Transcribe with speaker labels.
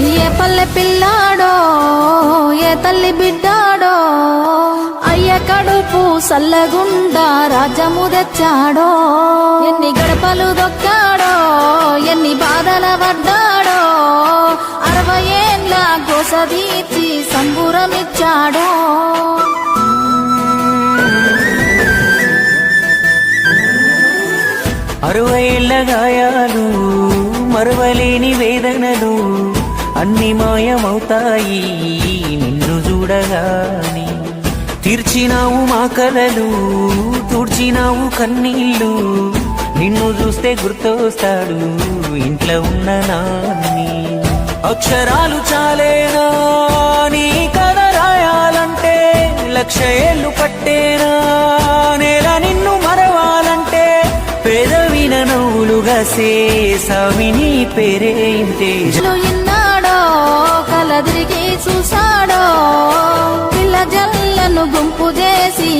Speaker 1: ఏ పల్లె పిల్లాడో ఏ తల్లి బిడ్డాడో అయ్య కడుపు సల్లగుండా రాజ్యము తెచ్చాడో ఎన్ని గడపలు దొక్కాడో ఎన్ని బాధల పడ్డాడో 60 ఏళ్ళ గోస తీర్చి సంబురమిచ్చాడో
Speaker 2: 60 ఏళ్ళ గాయాలు మరువలేని వేదనలు అన్ని మాయమవుతాయి నిన్ను చూడగాని తీర్చినావు మా కలలు తుడిచినావు కన్నీళ్ళు నిన్ను చూస్తే గుర్తొస్తాడు ఇంట్లో ఉన్న నాన్ని అక్షరాలు చాలేనా నీ కథ రాయాలంటే 1,00,000 ఏళ్ళు పట్టేనా నేల నిన్ను మరవాలంటే పేదవిన నవ్వులుగా సేసామిని పేరేంటే
Speaker 1: ఇన్నాడో కలదిరిగి చూసాడో పిల్ల జల్లను గుంపు చేసి